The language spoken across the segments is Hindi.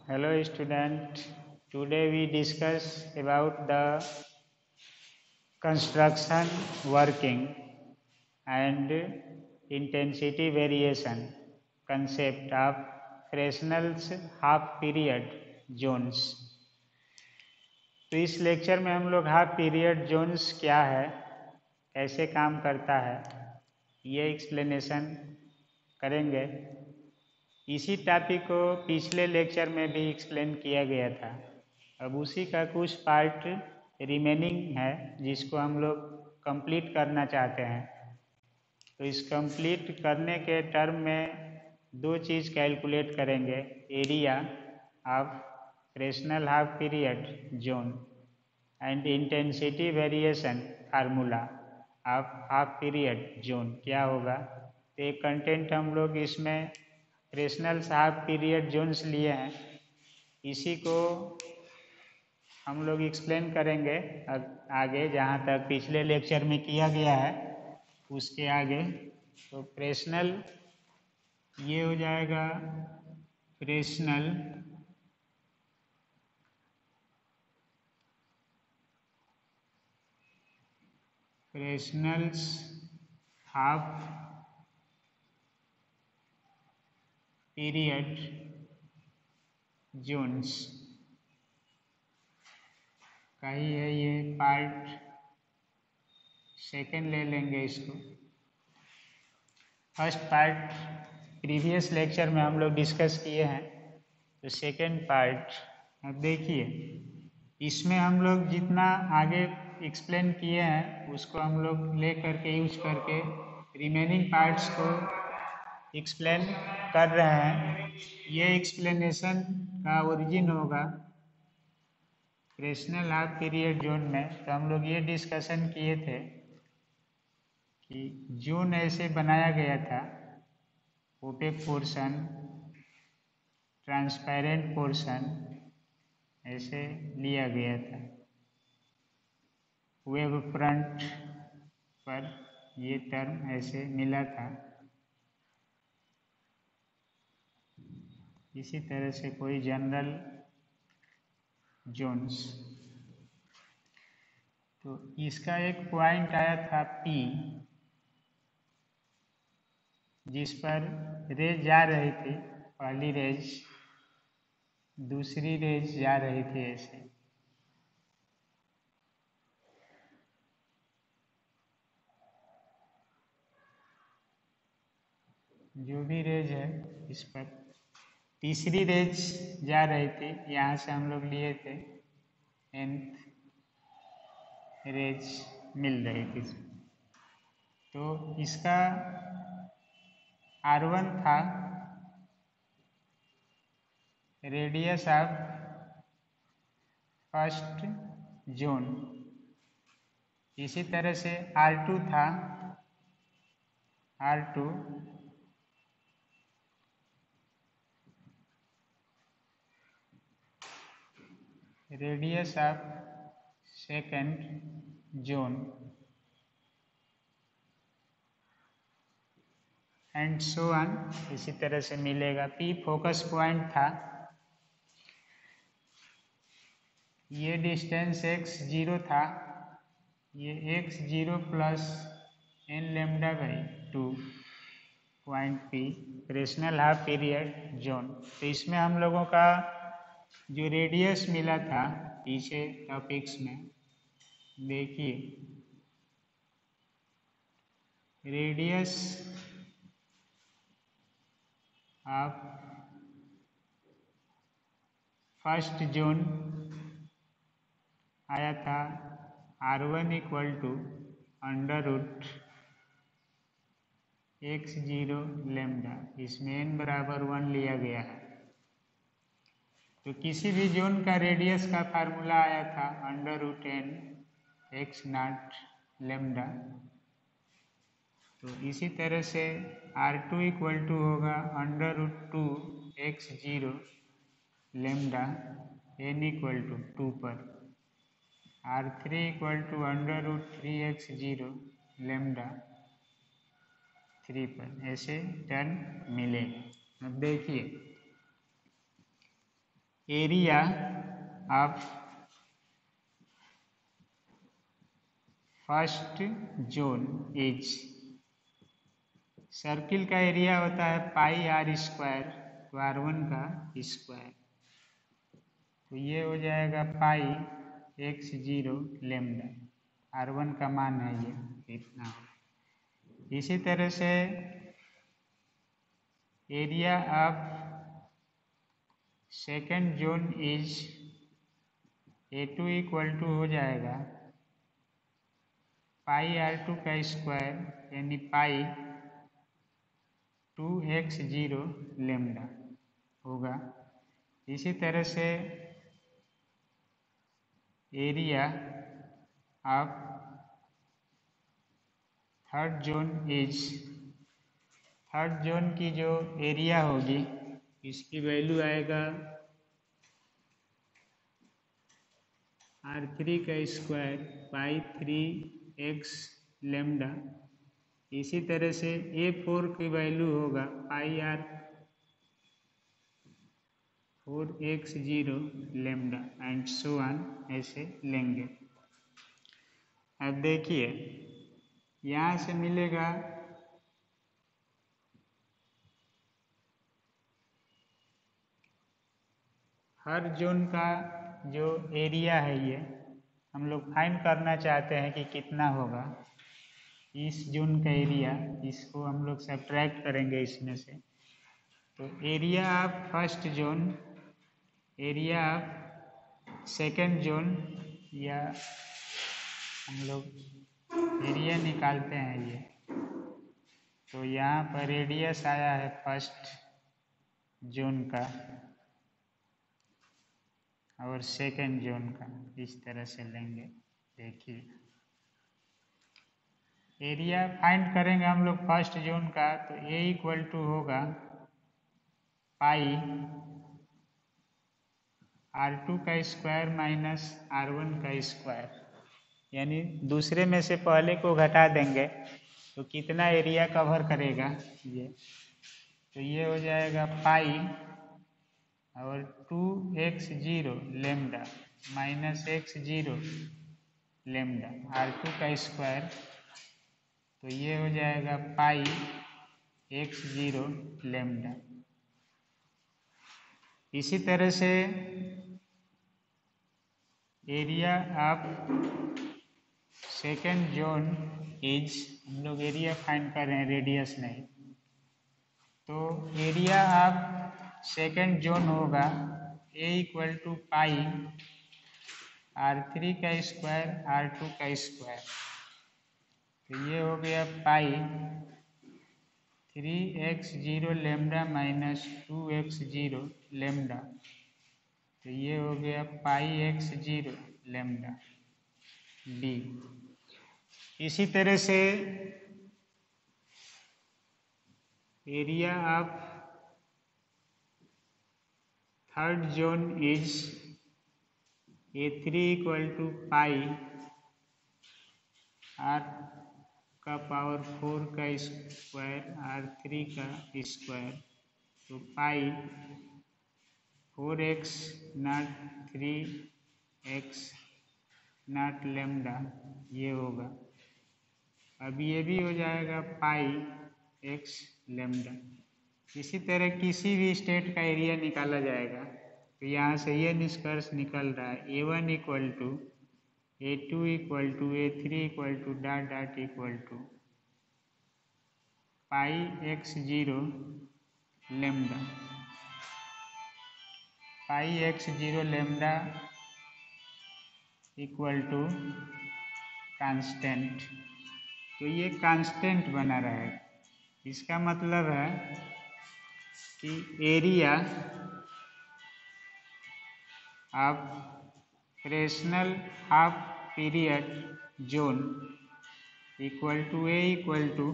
Hello student. Today we discuss about the construction working and intensity variation concept of Fresnel's half period zones. तो इस लेक्चर में हम लोग हाफ पीरियड जोन्स क्या है, कैसे काम करता है, ये एक्सप्लेनेशन करेंगे। इसी टॉपिक को पिछले लेक्चर में भी एक्सप्लेन किया गया था। अब उसी का कुछ पार्ट रिमेनिंग है जिसको हम लोग कंप्लीट करना चाहते हैं। तो इस कंप्लीट करने के टर्म में दो चीज़ कैलकुलेट करेंगे, area of Fresnel half period zone and intensity variation formula of half period zone क्या होगा। तो एक कंटेंट हम लोग इसमें फ्रेस्नेल हाफ पीरियड जोन्स लिए हैं, इसी को हम लोग एक्सप्लेन करेंगे आगे, जहाँ तक पिछले लेक्चर में किया गया है उसके आगे। तो फ्रेस्नेल ये हो जाएगा फ्रेस्नेल्स हाफ पीरियड जोन्स का ही है ये पार्ट सेकेंड ले लेंगे इसको। फर्स्ट पार्ट प्रीवियस लेक्चर में हम लोग डिस्कस किए हैं, तो सेकेंड पार्ट अब देखिए, इसमें हम लोग जितना आगे एक्सप्लेन किए हैं उसको हम लोग ले करके यूज करके रिमेनिंग पार्ट्स को एक्सप्लेन कर रहे हैं। ये एक्सप्लेनेशन का ओरिजिन होगा फ्रेस्नेल हाफ पीरियड जोन में। तो हम लोग ये डिस्कशन किए थे कि जोन ऐसे बनाया गया था, ओपेक पोर्शन, ट्रांसपेरेंट पोर्शन ऐसे लिया गया था। वेब फ्रंट पर ये टर्म ऐसे मिला था। इसी तरह से कोई जनरल जोन्स, तो इसका एक पॉइंट आया था P, जिस पर रेज जा रही थी, पहली रेज दूसरी रेज जा रही थी ऐसे। जो भी रेज है इस पर तीसरी रेज जा रही थी, यहाँ से हम लोग लिए थे nth रेज मिल रही थी। तो इसका R1 था रेडियस ऑफ फर्स्ट जोन, इसी तरह से R2 था R2 radius of second zone and so on, इसी तरह से मिलेगा। P फोकस पॉइंट था, ये डिस्टेंस x0 था, ये x0 plus n lambda by 2 point P Fresnel half period zone. तो इसमें हम लोगों का जो रेडियस मिला था पीछे टॉपिक्स में, देखिए रेडियस ऑफ फर्स्ट जोन आया था R1 equal to under root x0 lambda, इसमें n बराबर 1 लिया गया है। तो किसी भी जोन का रेडियस का फार्मूला आया था under root n x not lambda. तो इसी तरह से R2 इक्वल टू होगा under root 2 x0 lambda n equal to 2 पर, R3 equal to under root 3x0 lambda 3 पर, ऐसे टर्म मिलेगा। अब देखिए area of first zone is, circle का एरिया होता है पाई आर स्क्वायर, तो R1 का स्क्वायर, तो ये हो जाएगा पाई x0 लेमडा, R1 का मान है ये इतना हो। इसी तरह से area of second zone is A2 equal to हो जाएगा पाई R2 का स्क्वायर यानी पाई 2x0 लेमडा होगा। इसी तरह से area of third zone is, third zone की जो एरिया होगी इसकी वैल्यू आएगा R3 का स्क्वायर पाई 3x लेमडा। इसी तरह से A4 की वैल्यू होगा पाई R4x0 lambda and so on, ऐसे लेंगे। अब देखिए यहाँ से मिलेगा हर जोन का जो एरिया है ये हम लोग फाइंड करना चाहते हैं कि कितना होगा इस जोन का एरिया, इसको हम लोग सब्ट्रैक्ट करेंगे इसमें से। तो area of first zone, area of second zone, या हम लोग एरिया निकालते हैं ये, तो यहाँ पर रेडियस आया है फर्स्ट जोन का और सेकेंड जोन का, इस तरह से लेंगे। देखिए एरिया फाइंड करेंगे हम लोग फर्स्ट जोन का, तो A इक्वल टू होगा पाई R2 का स्क्वायर माइनस R1 का स्क्वायर, यानी दूसरे में से पहले को घटा देंगे तो कितना एरिया कवर करेगा ये, तो ये हो जाएगा पाई और 2x0 lambda minus x0 lambda R2 का स्क्वायर, तो ये हो जाएगा पाई x0 लेमडा। इसी तरह से area of second zone is, हम लोग एरिया फाइंड कर रहे हैं रेडियस नहीं, तो एरिया ऑफ सेकेंड जोन होगा A equal to pi R3 का स्क्वायर R2 का स्क्वायर, तो ये हो गया पाई 3x0 lambda minus 2x0 lambda, तो ये हो गया पाई x0 लेमडा d। इसी तरह से area of third zone is A3 equal to pi R का पावर 4 का स्क्वायर R3 का स्क्वायर, तो पाई 4x not 3x not lambda ये होगा। अब ये भी हो जाएगा पाई x लेमडा। इसी तरह किसी भी स्टेट का एरिया निकाला जाएगा, तो यहाँ से ये निष्कर्ष निकल रहा है A1 equal to A2 equal to A3 equal to dot dot equal to pi x0 lambda, pi x0 lambda equal to constant, तो ये कांस्टेंट बना रहेगा। इसका मतलब है कि area of fractional half period zone equal to A equal to,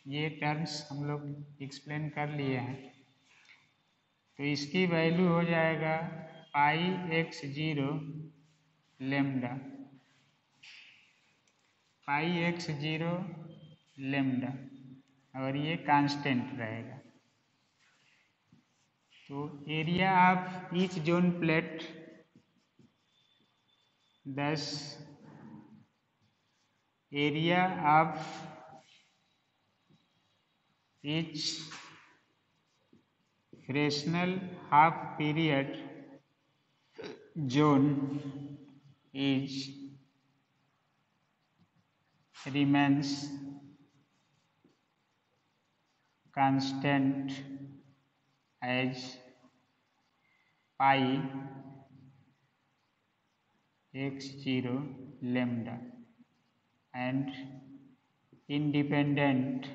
ये टर्म्स हम लोग एक्सप्लेन कर लिए हैं, तो इसकी वैल्यू हो जाएगा पाई x0 lambda, pi x0 lambda, और ये कांस्टेंट रहेगा। तो area of each zone plate 10, area of each fractional half period zone is remains constant as pi x0 lambda and independent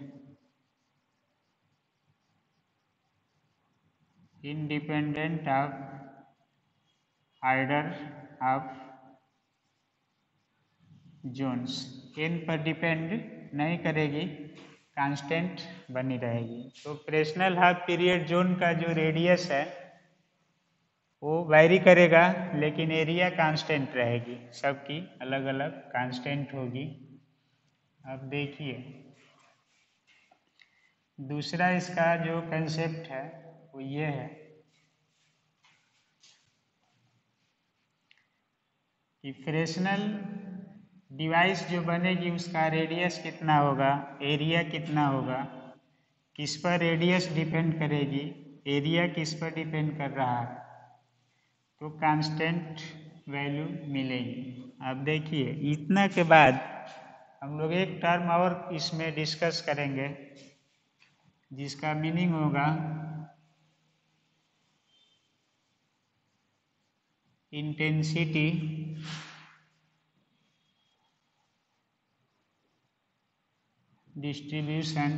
of order of zones. n पर डिपेंड नहीं करेगी, कांस्टेंट बनी रहेगी। तो फ्रेक्शनल हाफ पीरियड जोन का जो रेडियस है वो वैरी करेगा, लेकिन एरिया कांस्टेंट रहेगी, सबकी अलग अलग कांस्टेंट होगी। अब देखिए दूसरा इसका जो कंसेप्ट है वो ये है कि फ्रेक्शनल डिवाइस जो बनेगी उसका रेडियस कितना होगा, एरिया कितना होगा, किस पर रेडियस डिपेंड करेगी, एरिया किस पर डिपेंड कर रहा है, तो कांस्टेंट वैल्यू मिलेगी। अब देखिए इतना के बाद हम लोग एक टर्म और इसमें डिस्कस करेंगे जिसका मीनिंग होगा intensity distribution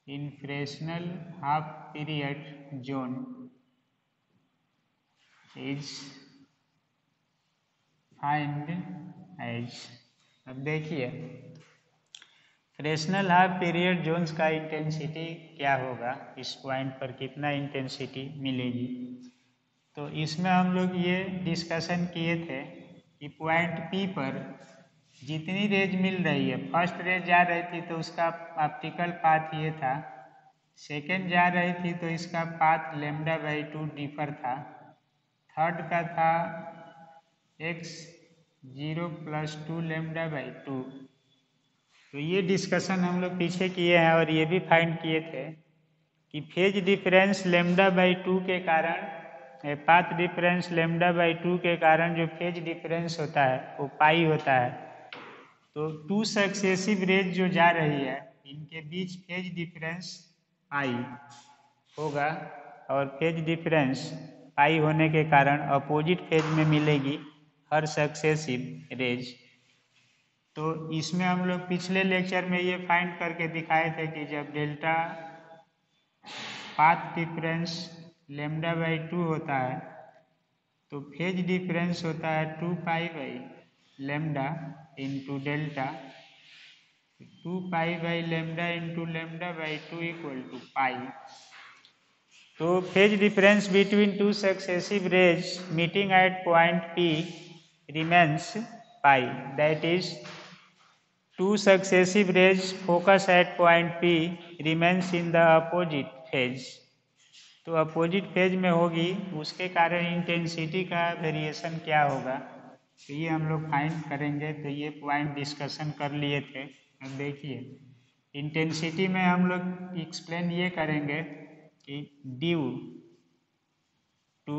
in fractional half period zone is find as। अब देखिए फ्रेक्शनल हाफ पीरियड जोन्स का इंटेंसिटी क्या होगा, इस पॉइंट पर कितना इंटेंसिटी मिलेगी। तो इसमें हम लोग ये डिस्कशन किए थे कि पॉइंट P पर जितनी रेज मिल रही है, फर्स्ट रेज जा रही थी तो उसका ऑप्टिकल पाथ ये था, सेकेंड जा रही थी तो इसका पाथ λ/2 डिफर था, थर्ड का था x0 + 2 λ/2। तो ये डिस्कशन हम लोग पीछे किए हैं और ये भी फाइंड किए थे कि फेज डिफरेंस λ/2 के कारण, पाथ डिफरेंस λ/2 के कारण जो फेज डिफरेंस होता है वो पाई होता है। तो टू सक्सेसिव रेज जो जा रही है इनके बीच फेज डिफरेंस पाई होगा, और फेज डिफरेंस पाई होने के कारण अपोजिट फेज में मिलेगी हर सक्सेसिव रेज। तो इसमें हम लोग पिछले लेक्चर में ये फाइंड करके दिखाए थे कि जब डेल्टा पाथ डिफरेंस λ/2 होता है तो फेज डिफरेंस होता है 2π/λ into delta, 2π/λ into λ/2 equal to pi. तो phase difference between two successive rays meeting at point P remains pi, that is two successive rays focus at point P remains in the opposite phase। तो अपोजिट फेज में होगी, उसके कारण इंटेंसिटी का वेरिएशन क्या होगा, तो ये हम लोग फाइंड करेंगे। तो ये पॉइंट डिस्कशन कर लिए थे। अब देखिए इंटेंसिटी में हम लोग एक्सप्लेन ये करेंगे कि due to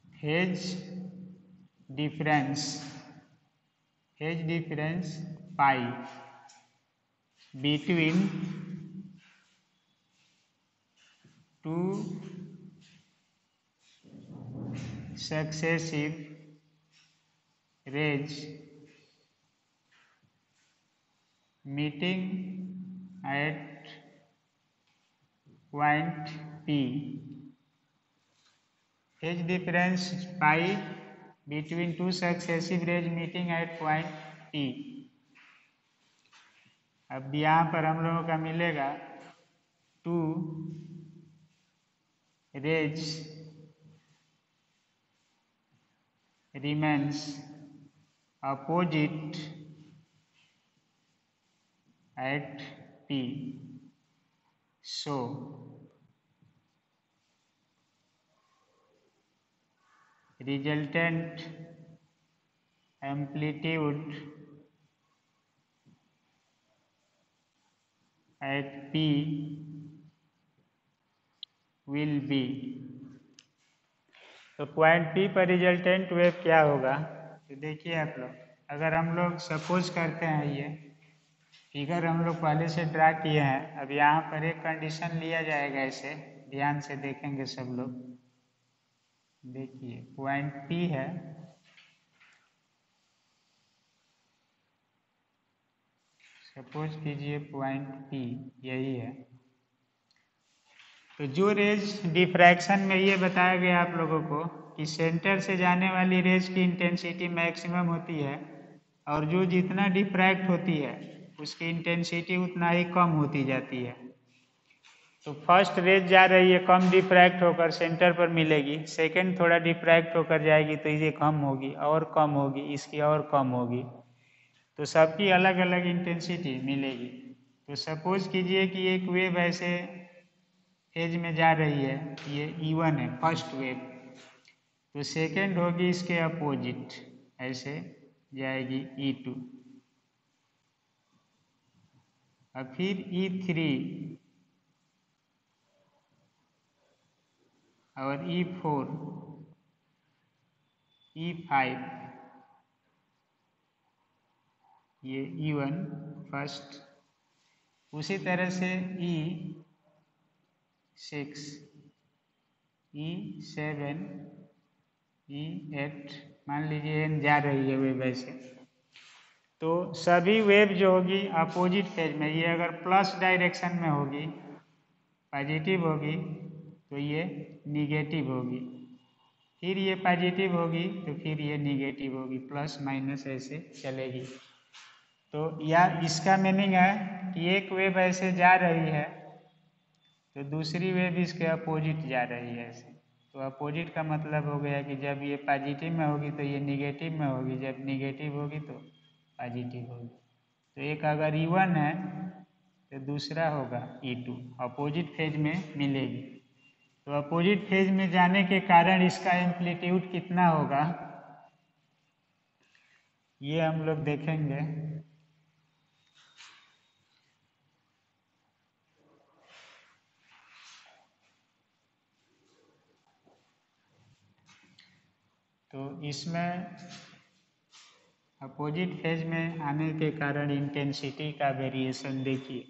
phase difference pi between two successive rays meeting at point P, phase difference pi between two successive rays meeting at point P। अब यहाँ पर हम लोगों का मिलेगा two rays remains opposite at P। So resultant amplitude at P will be, तो पॉइंट P पर रिजल्टेंट वेव क्या होगा? तो देखिए आप लोग, अगर हम लोग सपोज करते हैं, ये फिगर हम लोग पहले से ड्रा किए हैं, अब यहाँ पर एक कंडीशन लिया जाएगा, इसे ध्यान से देखेंगे सब लोग। देखिए पॉइंट P है, सपोज कीजिए पॉइंट P यही है। तो जो रेज डिफ्रैक्शन में ये बताया गया आप लोगों को कि सेंटर से जाने वाली रेज की इंटेंसिटी मैक्सिमम होती है और जो जितना डिफ्रैक्ट होती है उसकी इंटेंसिटी उतना ही कम होती जाती है। तो फर्स्ट रेज जा रही है कम डिफ्रैक्ट होकर सेंटर पर मिलेगी, सेकंड थोड़ा डिफ्रैक्ट होकर जाएगी तो ये कम होगी और कम होगी, इसकी और कम होगी, तो सबकी अलग अलग इंटेंसिटी मिलेगी। तो सपोज कीजिए कि एक वेव ऐसे फेज में जा रही है, ये E1 है फर्स्ट वेव, तो सेकंड होगी इसके अपोजिट, ऐसे जाएगी E2, और फिर E3 और E4, E5, ये E1 फर्स्ट, उसी तरह से E6, E7, E8, मान लीजिए n जा रही है वेव ऐसे, तो सभी वेव जो होगी अपोजिट फेज में, ये अगर प्लस डायरेक्शन में होगी, पॉजिटिव होगी, तो ये निगेटिव होगी, फिर ये पॉजिटिव होगी तो फिर ये निगेटिव होगी, प्लस माइनस ऐसे चलेगी। तो या इसका मीनिंग है कि एक वेव ऐसे जा रही है तो दूसरी वेव इसके अपोजिट जा रही है ऐसे, तो अपोजिट का मतलब हो गया कि जब ये पॉजिटिव में होगी तो ये निगेटिव में होगी, जब निगेटिव होगी तो पॉजिटिव होगी। तो एक अगर E1 है तो दूसरा होगा E2, अपोजिट फेज में मिलेगी। तो अपोजिट फेज में जाने के कारण इसका एम्पलीट्यूड कितना होगा ये हम लोग देखेंगे। तो इसमें अपोजिट फेज में आने के कारण इंटेंसिटी का वेरिएशन देखिए,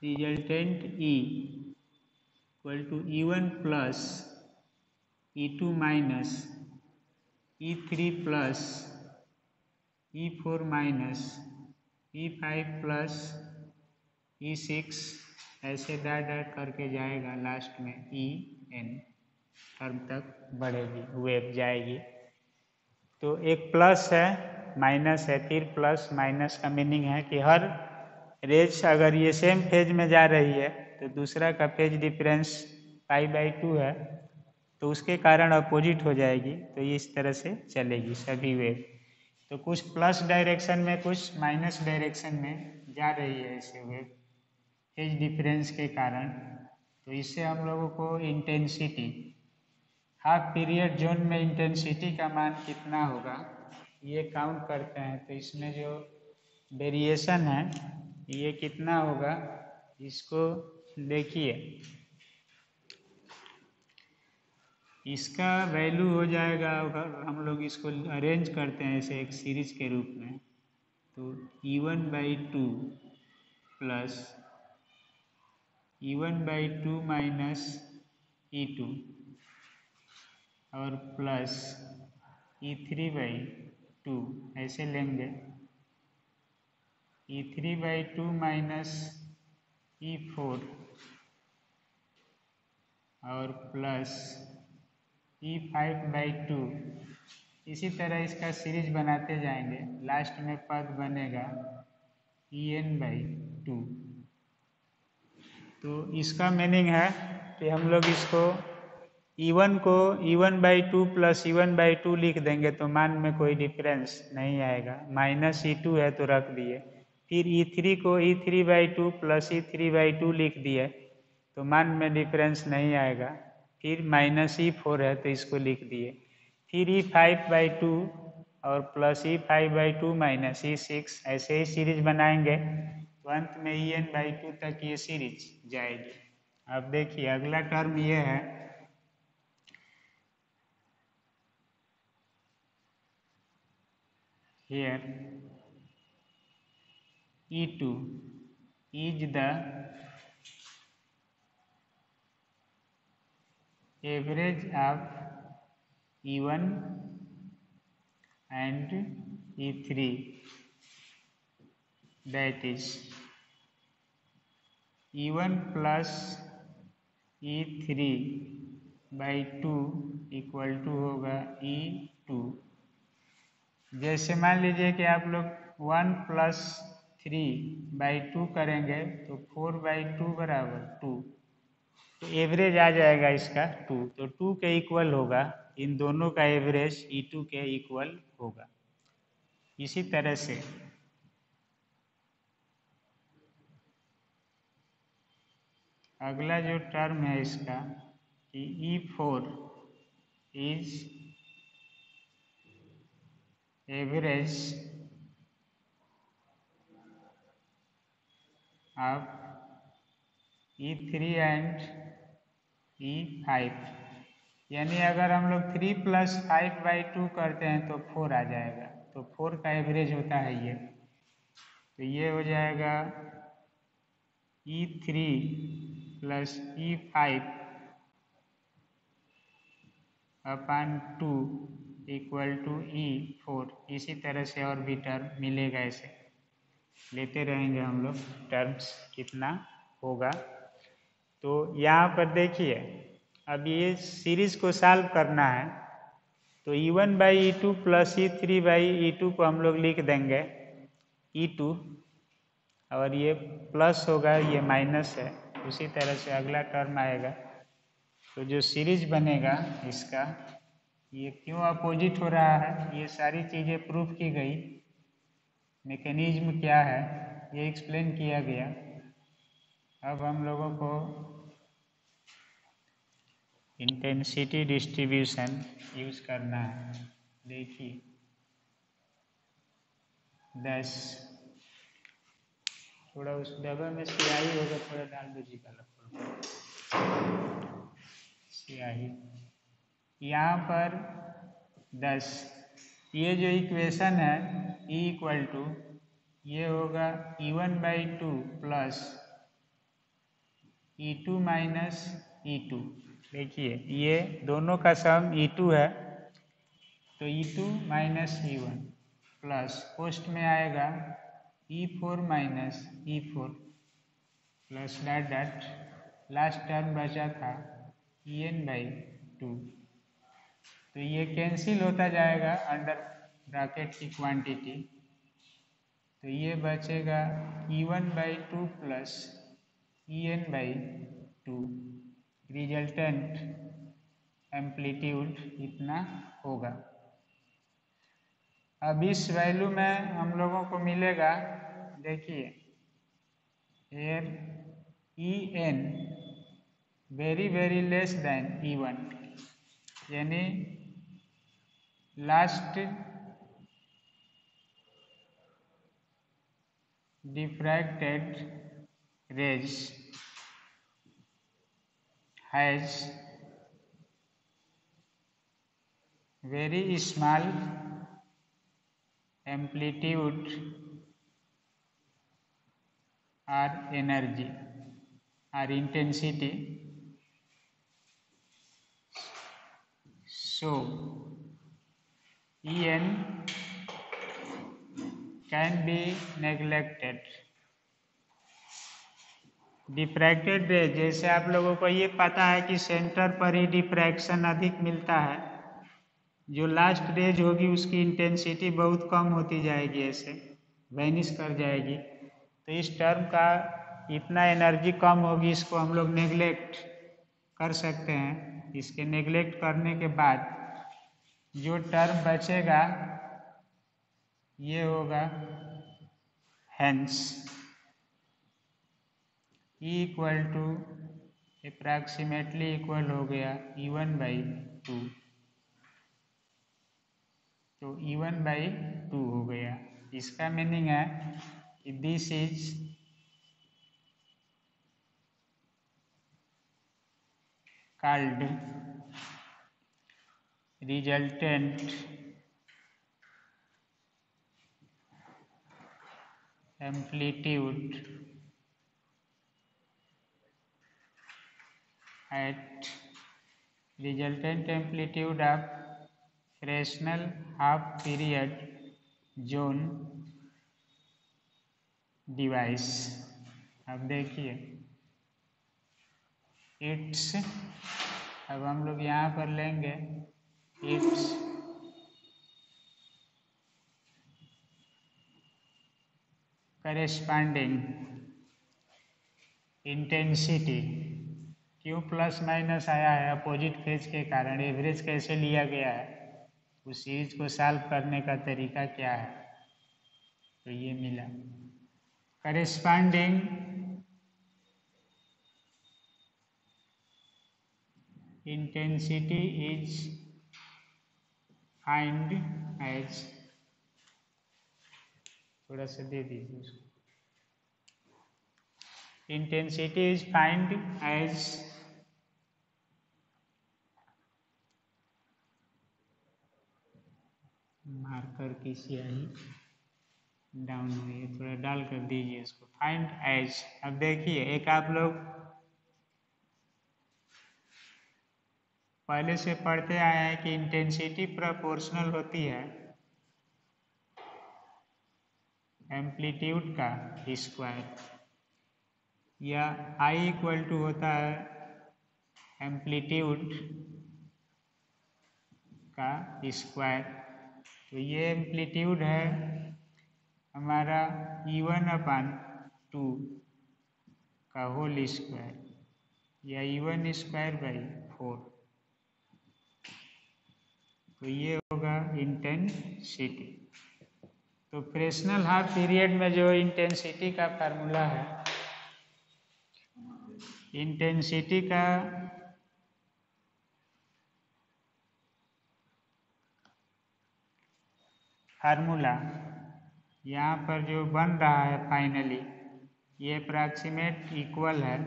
resultant E equal to E1 plus E2 minus E3 plus E4 minus E5 plus E6, ऐसे डाट डाट करके जाएगा, लास्ट में En टर्म तक बढ़ेगी, वेव जाएगी। तो एक प्लस है माइनस है, फिर प्लस माइनस का मीनिंग है कि हर रेज अगर ये सेम फेज में जा रही है तो दूसरा का फेज डिफरेंस π/2 है, तो उसके कारण अपोजिट हो जाएगी, तो ये इस तरह से चलेगी सभी वेव। तो कुछ प्लस डायरेक्शन में कुछ माइनस डायरेक्शन में जा रही है ऐसे वेव फेज डिफरेंस के कारण। तो इससे हम लोगों को इंटेंसिटी, हाफ पीरियड जोन में इंटेंसिटी का मान कितना होगा ये काउंट करते हैं। तो इसमें जो वेरिएशन है ये कितना होगा इसको देखिए, इसका वैल्यू हो जाएगा, अगर हम लोग इसको अरेंज करते हैं ऐसे एक सीरीज के रूप में, तो E1/2 plus E1/2 minus E2 और प्लस E3/2 ऐसे लेंगे, E3/2 माइनस E4 और प्लस E5/2, इसी तरह इसका सीरीज बनाते जाएंगे, लास्ट में पद बनेगा En/2। तो इसका मीनिंग है कि हम लोग इसको E1 को E1/2 प्लस E1/2 लिख देंगे तो मान में कोई डिफरेंस नहीं आएगा, माइनस E2 है तो रख दिए, फिर E3 को E3/2 प्लस E3/2 लिख दिए तो मान में डिफरेंस नहीं आएगा। फिर -E4 है तो इसको लिख दिए। फिर E5/2 और प्लस E5/2 माइनस E6, ऐसे ही सीरीज बनाएंगे तो अंत में En/2 तक ये सीरीज जाएगी। अब देखिए अगला टर्म ये है here E2 is the average of E1 and E3, that is E1 plus E3/2 equal to होगा E2। जैसे मान लीजिए कि आप लोग 1 + 3/2 करेंगे तो 4/2 बराबर 2, तो एवरेज आ जाएगा इसका 2, तो 2 के इक्वल होगा। इन दोनों का एवरेज E2 के इक्वल होगा। इसी तरह से अगला जो टर्म है इसका कि E4 is average of E3 and E5, यानी अगर हम लोग 3 + 5/2 करते हैं तो 4 आ जाएगा, तो 4 का एवरेज होता है ये, तो ये हो जाएगा E3 + E5/2 equal to E4। इसी तरह से और भी टर्म मिलेगा, ऐसे लेते रहेंगे हम लोग टर्म्स कितना होगा। तो यहाँ पर देखिए अब ये सीरीज को सॉल्व करना है तो E1/E2 प्लस E3/E2 को हम लोग लिख देंगे E2, और ये प्लस होगा ये माइनस है। उसी तरह से अगला टर्म आएगा तो जो सीरीज बनेगा इसका, ये क्यों अपोजिट हो रहा है ये सारी चीज़ें प्रूफ की गई, मैकेनिज्म क्या है ये एक्सप्लेन किया गया। अब हम लोगों को इंटेंसिटी डिस्ट्रीब्यूशन यूज करना है। देखिए 10, थोड़ा उस डब्बे में स्याही होगा, थोड़ा डाल दीजिए कलर स्याही। यहाँ पर 10, ये जो इक्वेशन है E इक्वल टू ये होगा E1/2 plus E2 minus E2। देखिए ये दोनों का सम E2 है तो E2 minus E1 plus post में आएगा E4 minus E4 plus dot dot last term बचा था En/2, तो ये कैंसिल होता जाएगा अंडर ब्रैकेट की क्वांटिटी, तो ये बचेगा E1/2 plus En/2, resultant amplitude इतना होगा। अब इस वैल्यू में हम लोगों को मिलेगा, देखिए here En very less than E1, यानी last diffracted rays has very small amplitude or energy or intensity, so En can be neglected। Diffracted रे, जैसे आप लोगों को ये पता है कि सेंटर पर ही डिफ्रैक्शन अधिक मिलता है, जो लास्ट रेज होगी उसकी इंटेंसिटी बहुत कम होती जाएगी, ऐसे वैनिश कर जाएगी। तो इस टर्म का इतना एनर्जी कम होगी, इसको हम लोग नेग्लेक्ट कर सकते हैं। इसके नेग्लेक्ट करने के बाद जो टर्म बचेगा ये होगा Hence E equal to approximately equal हो गया E1/2, तो E1/2 हो गया। इसका मीनिंग है कि this is called resultant amplitude at resultant amplitude of Fresnel half period zone device. अब देखिए इट्स, अब हम लोग यहाँ पर लेंगे इट्स करेस्पॉन्डिंग इंटेंसिटी, क्यों प्लस माइनस आया है अपोजिट फेज के कारण, एवरेज कैसे लिया गया है, उस सीरीज को सॉल्व करने का तरीका क्या है, तो ये मिला। Corresponding intensity is find as, थोड़ा सा दे दीजिए उसको, intensity is find as marker की स्याही डाउन हुई है, थोड़ा डाल कर दीजिए इसको, फाइंड एज। अब देखिए एक आप लोग पहले से पढ़ते आए हैं कि इंटेंसिटी प्रोपोर्शनल होती है एम्पलीट्यूड का स्क्वायर, या आई इक्वल टू होता है एम्पलीट्यूड का स्क्वायर। तो ये एम्पलीट्यूड है हमारा E1/2 का होल स्क्वायर, या E1²/4, तो ये होगा इंटेंसिटी। तो फ्रेस्नेल हाफ पीरियड में जो इंटेंसिटी का फार्मूला है, इंटेंसिटी का फार्मूला यहाँ पर जो बन रहा है फाइनली, ये अप्रॉक्सीमेट इक्वल है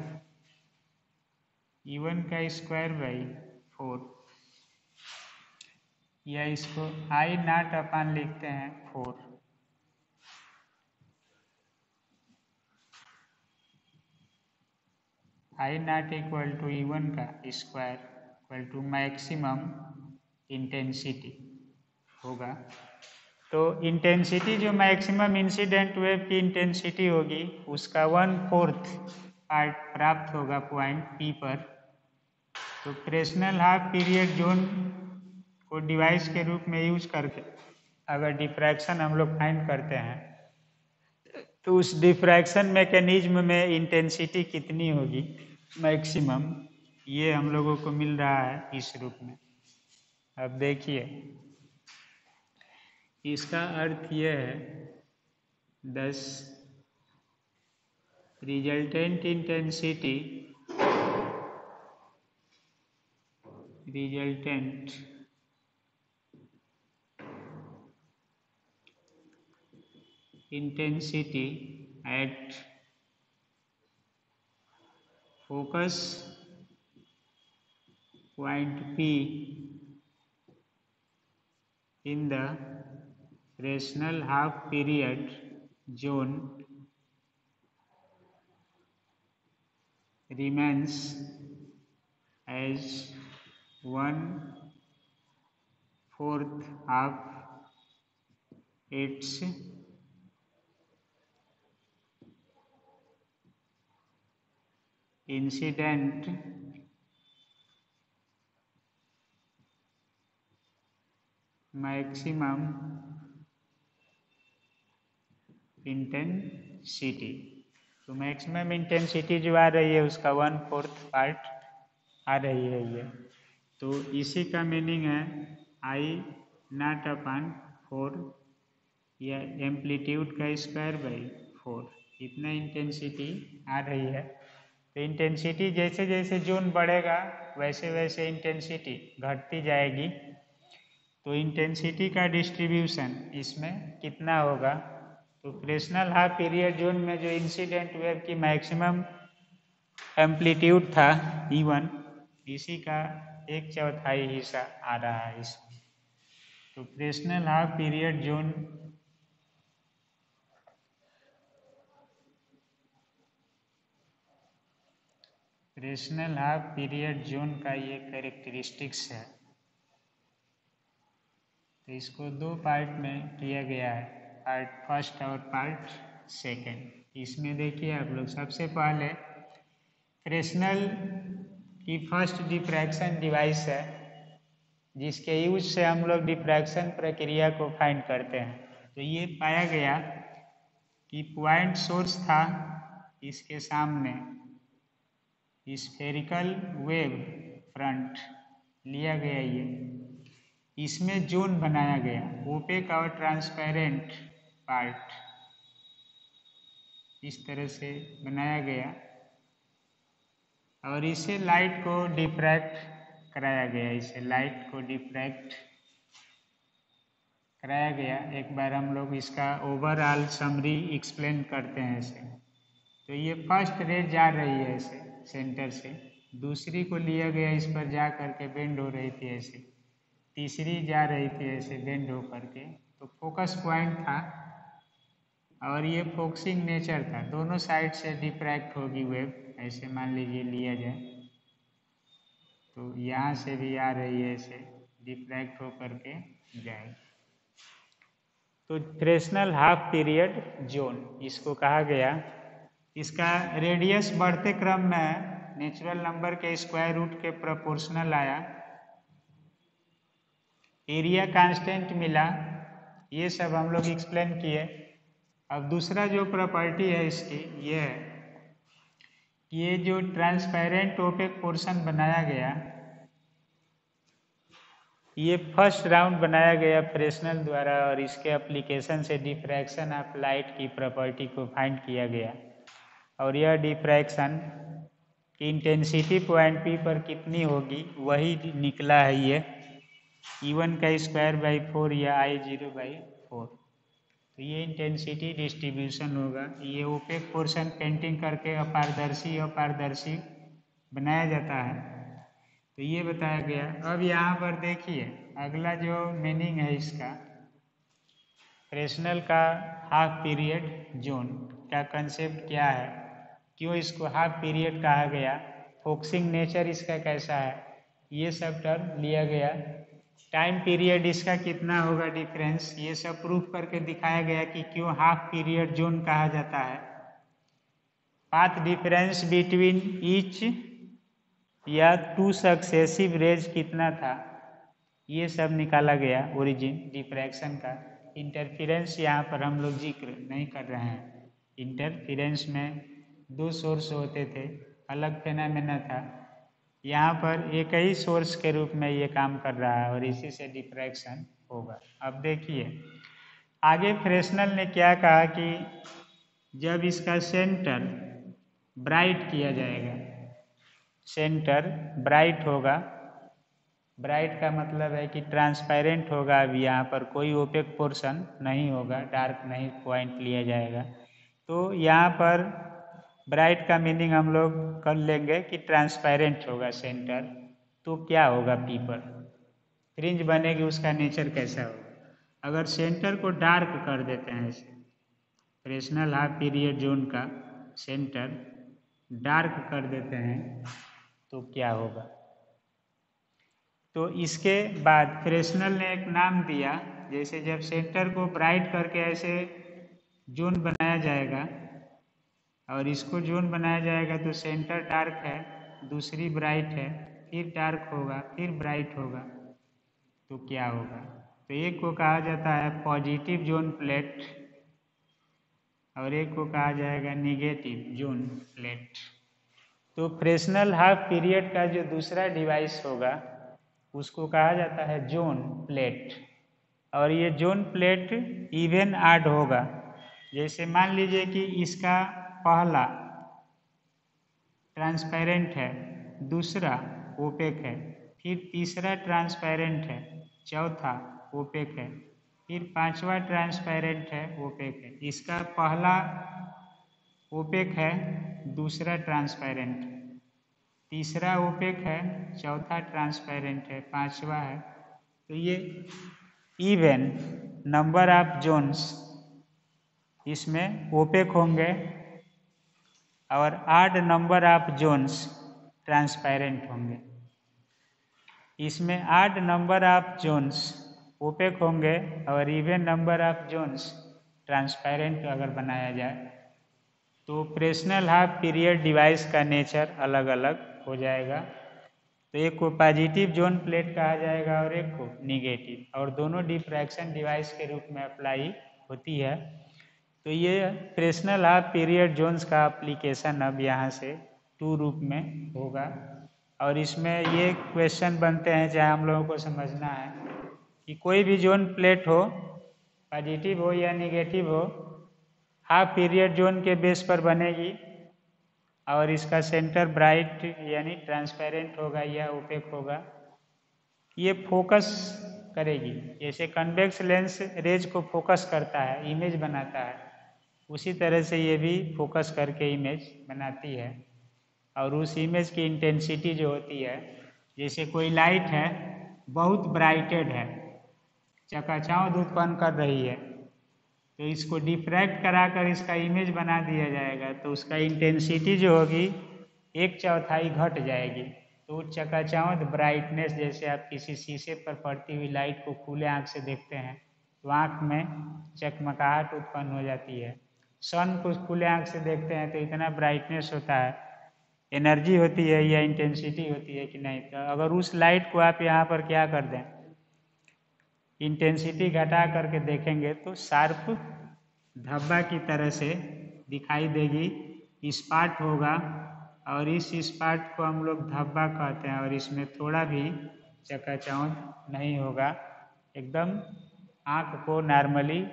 E1²/4, या इसको I0 लिखते हैं 4। I0 equal to E1² equal to maximum intensity होगा। तो इंटेंसिटी जो मैक्सिमम इंसिडेंट वेव की इंटेंसिटी होगी उसका 1/4 पार्ट प्राप्त होगा पॉइंट P पर। तो फ्रेस्नेल हाफ पीरियड जोन को डिवाइस के रूप में यूज करके अगर डिफ्रैक्शन हम लोग फाइंड करते हैं तो उस डिफ्रैक्शन मैकेनिज्म में इंटेंसिटी कितनी होगी मैक्सिमम, ये हम लोगों को मिल रहा है इस रूप में। अब देखिए इसका अर्थ यह है 10 resultant intensity at focus point P in the Fresnel half period zone remains as 1/4 of its incident maximum intensity. तो मैक्सिमम इंटेंसिटी जो आ रही है उसका 1/4 पार्ट आ रही है ये, तो इसी का मीनिंग है I0/4 या एम्पलीट्यूड का स्क्वायर/4 4, इतना इंटेंसिटी आ रही है। तो इंटेंसिटी जैसे जैसे जोन बढ़ेगा वैसे वैसे इंटेंसिटी घटती जाएगी। तो इंटेंसिटी का डिस्ट्रीब्यूशन इसमें कितना होगा, तो फ्रेस्नेल हाफ पीरियड जोन में जो इंसिडेंट वेव की मैक्सिमम एम्पलीट्यूड था E1, इसी का 1/4 हिस्सा आ रहा है इसमें। तो Fresnel half period zone Fresnel half period zone का ये कैरेक्टरिस्टिक्स है। तो इसको दो पार्ट में किया गया है, पार्ट फर्स्ट और पार्ट सेकंड। इसमें देखिए आप लोग, सबसे पहले फ्रेस्नेल की फर्स्ट डिफ्रैक्शन डिवाइस है जिसके यूज से हम लोग डिफ्रैक्शन प्रक्रिया को फाइंड करते हैं। तो ये पाया गया कि पॉइंट सोर्स था इसके सामने, स्फेरिकल वेव फ्रंट लिया गया, ये इसमें जोन बनाया गया, ओपेक और ट्रांसपेरेंट पार्ट इस तरह से बनाया गया और इसे लाइट को डिफ्रैक्ट कराया गया, इसे लाइट को डिफ्रैक्ट कराया गया। एक बार हम लोग इसका ओवरऑल समरी एक्सप्लेन करते हैं इसे। तो ये फर्स्ट रे जा रही है ऐसे सेंटर से, दूसरी को लिया गया, इस पर जा करके बेंड हो रही थी ऐसे, तीसरी जा रही थी ऐसे बेंड हो करके। तो फोकस पॉइंट था और ये फोकसिंग नेचर था, दोनों साइड से डिफ्रैक्ट होगी वेव, ऐसे मान लीजिए लिया जाए। तो यहाँ से भी आ रही है ऐसे डिफ्रैक्ट हो करके जाएगी। तो फ्रेस्नेल हाफ पीरियड जोन इसको कहा गया। इसका रेडियस बढ़ते क्रम में नेचुरल नंबर के स्क्वायर रूट के प्रोपोर्शनल आया, एरिया कांस्टेंट मिला, ये सब हम लोग एक्सप्लेन किए। अब दूसरा जो प्रॉपर्टी है इसकी ये है कि ये जो ट्रांसपेरेंट ओपेक पोर्शन बनाया गया, ये फर्स्ट राउंड बनाया गया फ्रेस्नेल द्वारा और इसके एप्लीकेशन से डिफ्रैक्शन ऑफ लाइट की प्रॉपर्टी को फाइंड किया गया। और यह डिफ्रैक्शन की इंटेंसिटी पॉइंट P पर कितनी होगी वही निकला है, ये E1 का स्क्वायर बाई 4 या I0/4। तो ये इंटेंसिटी डिस्ट्रीब्यूशन होगा। ये ओपेक पोर्शन पेंटिंग करके अपारदर्शी बनाया जाता है। तो ये बताया गया। अब यहाँ पर देखिए अगला जो मीनिंग है इसका, फ्रेस्नेल का हाफ पीरियड जोन का कंसेप्ट क्या है, क्यों इसको हाफ पीरियड कहा गया, फोकसिंग नेचर इसका कैसा है, ये सब टर्म लिया गया। टाइम पीरियड इसका कितना होगा डिफरेंस, ये सब प्रूफ करके दिखाया गया कि क्यों हाफ पीरियड जोन कहा जाता है। पाथ डिफरेंस बिटवीन ईच या 2 सक्सेसिव रेज कितना था, ये सब निकाला गया। ओरिजिन डिफ्रैक्शन का इंटरफेरेंस यहाँ पर हम लोग जिक्र नहीं कर रहे हैं। इंटरफेरेंस में 2 सोर्स होते थे, अलग फेनामेना था। यहाँ पर एक ही सोर्स के रूप में ये काम कर रहा है और इसी से डिफ्रैक्शन होगा। अब देखिए आगे फ्रेस्नेल ने क्या कहा कि जब इसका सेंटर ब्राइट किया जाएगा, सेंटर ब्राइट होगा, ब्राइट का मतलब है कि ट्रांसपेरेंट होगा। अभी यहाँ पर कोई ओपेक पोर्शन नहीं होगा, डार्क नहीं पॉइंट लिया जाएगा। तो यहाँ पर ब्राइट का मीनिंग हम लोग कर लेंगे कि ट्रांसपेरेंट होगा सेंटर। तो क्या होगा P पर फ्रिंज बनेगी, उसका नेचर कैसा होगा। अगर सेंटर को डार्क कर देते हैं, इसे फ्रेस्नेल हाफ पीरियड जोन का सेंटर डार्क कर देते हैं तो क्या होगा। तो इसके बाद फ्रेस्नेल ने एक नाम दिया, जैसे जब सेंटर को ब्राइट करके ऐसे जोन बनाया जाएगा और इसको जोन बनाया जाएगा तो सेंटर डार्क है, दूसरी ब्राइट है, फिर डार्क होगा, फिर ब्राइट होगा, तो क्या होगा। तो एक को कहा जाता है पॉजिटिव जोन प्लेट और एक को कहा जाएगा निगेटिव जोन प्लेट। तो फ्रेस्नेल हाफ पीरियड का जो दूसरा डिवाइस होगा उसको कहा जाता है जोन प्लेट। और ये जोन प्लेट इवन आड होगा, जैसे मान लीजिए कि इसका पहला ट्रांसपेरेंट है, दूसरा ओपेक है, फिर तीसरा ट्रांसपेरेंट है, चौथा ओपेक है, फिर पांचवा ट्रांसपेरेंट है, ओपेक है। इसका पहला ओपेक है, दूसरा ट्रांसपेरेंट, तीसरा ओपेक है, चौथा ट्रांसपेरेंट है, पांचवा है। तो ये इवन नंबर ऑफ जोन्स इसमें ओपेक होंगे और आड नंबर ऑफ जोन्स ट्रांसपेरेंट होंगे। इसमें आड नंबर ऑफ जोन्स ओपेक होंगे और even number of Jones transparent अगर बनाया जाए तो ऑपरेशनल हाफ पीरियड डिवाइस का नेचर अलग अलग हो जाएगा। तो एक को पॉजिटिव जोन प्लेट कहा जाएगा और एक को निगेटिव, और दोनों डिफ्रैक्शन डिवाइस के रूप में अप्लाई होती है। तो ये ऑपरेशनल हाफ पीरियड जोन्स का एप्लीकेशन अब यहाँ से 2 रूप में होगा। और इसमें ये क्वेश्चन बनते हैं जहाँ हम लोगों को समझना है कि कोई भी जोन प्लेट हो, पॉजिटिव हो या निगेटिव हो, हाफ पीरियड जोन के बेस पर बनेगी और इसका सेंटर ब्राइट यानी ट्रांसपेरेंट होगा या ओपेक होगा। ये फोकस करेगी, जैसे कन्वेक्स लेंस रेज को फोकस करता है, इमेज बनाता है, उसी तरह से ये भी फोकस करके इमेज बनाती है। और उस इमेज की इंटेंसिटी जो होती है, जैसे कोई लाइट है बहुत ब्राइटेड है, चकाचौंध उत्पन्न कर रही है, तो इसको डिफ्रैक्ट कराकर इसका इमेज बना दिया जाएगा, तो उसका इंटेंसिटी जो होगी 1/4 घट जाएगी। तो चकाचौंध ब्राइटनेस, जैसे आप किसी शीशे पर पड़ती हुई लाइट को खुले आँख से देखते हैं तो आँख में चकमकाहट उत्पन्न हो जाती है। सन को खुले आँख से देखते हैं तो इतना ब्राइटनेस होता है, एनर्जी होती है या इंटेंसिटी होती है कि नहीं। तो अगर उस लाइट को आप यहाँ पर क्या कर दें, इंटेंसिटी घटा करके देखेंगे तो शार्प धब्बा की तरह से दिखाई देगी, स्पॉट होगा, और इस स्पॉट को हम लोग धब्बा कहते हैं। और इसमें थोड़ा भी चकाचौंध नहीं होगा, एकदम आँख को नॉर्मली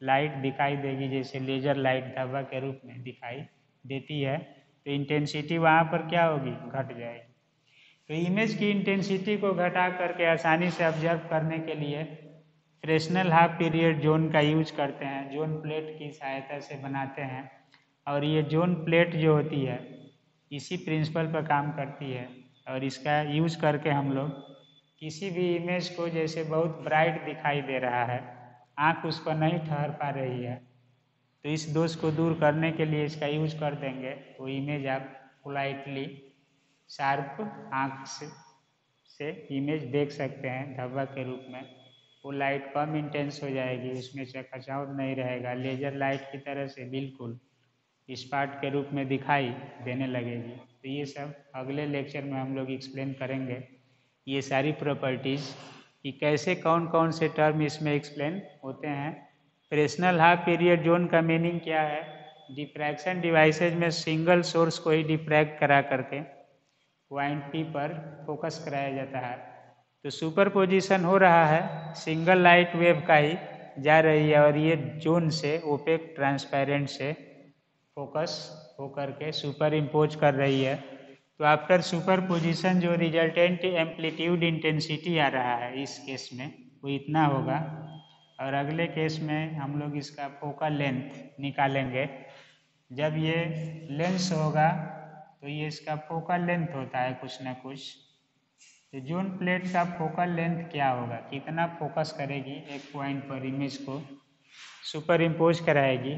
लाइट दिखाई देगी, जैसे लेजर लाइट धब्बा के रूप में दिखाई देती है। तो इंटेंसिटी वहाँ पर क्या होगी, घट जाएगी। तो इमेज की इंटेंसिटी को घटा करके आसानी से ऑब्जर्व करने के लिए फ्रेस्नेल हाफ पीरियड जोन का यूज करते हैं, जोन प्लेट की सहायता से बनाते हैं। और ये जोन प्लेट जो होती है इसी प्रिंसिपल पर काम करती है, और इसका यूज करके हम लोग किसी भी इमेज को, जैसे बहुत ब्राइट दिखाई दे रहा है, आँख उस पर नहीं ठहर पा रही है, तो इस दोष को दूर करने के लिए इसका यूज कर देंगे। वो इमेज आप पोलाइटली शार्प आँख से इमेज देख सकते हैं धब्बा के रूप में। वो लाइट कम इंटेंस हो जाएगी, उसमें चकाचौंध नहीं रहेगा, लेजर लाइट की तरह से बिल्कुल स्पॉट के रूप में दिखाई देने लगेगी। तो ये सब अगले लेक्चर में हम लोग एक्सप्लेन करेंगे, ये सारी प्रॉपर्टीज़ कि कैसे कौन कौन से टर्म इसमें एक्सप्लेन होते हैं। फ्रेस्नेल हाफ पीरियड जोन का मीनिंग क्या है, डिफ्रैक्शन डिवाइसेज में सिंगल सोर्स को ही डिफ्रैक्ट करा करके पॉइंट पी पर फोकस कराया जाता है। तो सुपरपोजिशन हो रहा है, सिंगल लाइट वेव का ही जा रही है और ये जोन से ओपेक ट्रांसपेरेंट से फोकस होकर के सुपर इम्पोज कर रही है। तो आफ्टर सुपरपोजिशन जो रिजल्टेंट एम्पलीट्यूड इंटेंसिटी आ रहा है इस केस में वो इतना होगा, और अगले केस में हम लोग इसका फोकल लेंथ निकालेंगे। जब ये लेंस होगा तो ये इसका फोकल लेंथ होता है कुछ ना कुछ। तो जोन प्लेट का फोकल लेंथ क्या होगा, कितना फोकस करेगी एक पॉइंट पर, इमेज को सुपर इम्पोज कराएगी,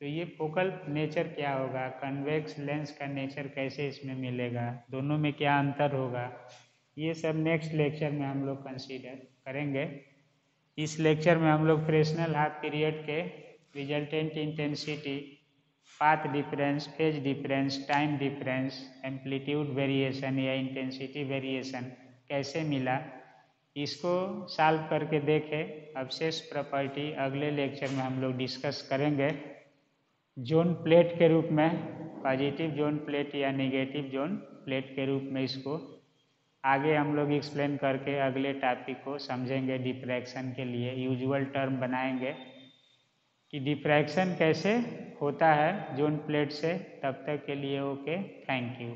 तो ये फोकल नेचर क्या होगा, कन्वेक्स लेंस का नेचर कैसे इसमें मिलेगा, दोनों में क्या अंतर होगा, ये सब नेक्स्ट लेक्चर में हम लोग कंसीडर करेंगे। इस लेक्चर में हम लोग फ्रेस्नेल हाफ पीरियड के resultant intensity, path difference, phase difference, time difference, amplitude variation या इंटेंसिटी वेरिएशन कैसे मिला, इसको सॉल्व करके देखें। अब शेष प्रॉपर्टी अगले लेक्चर में हम लोग डिस्कस करेंगे, जोन प्लेट के रूप में, पॉजिटिव जोन प्लेट या नेगेटिव जोन प्लेट के रूप में। इसको आगे हम लोग एक्सप्लेन करके अगले टॉपिक को समझेंगे, डिफ्रैक्शन के लिए यूजुअल टर्म बनाएंगे कि डिफ्रैक्शन कैसे होता है जून प्लेट से। तब तक के लिए ओके, थैंक यू।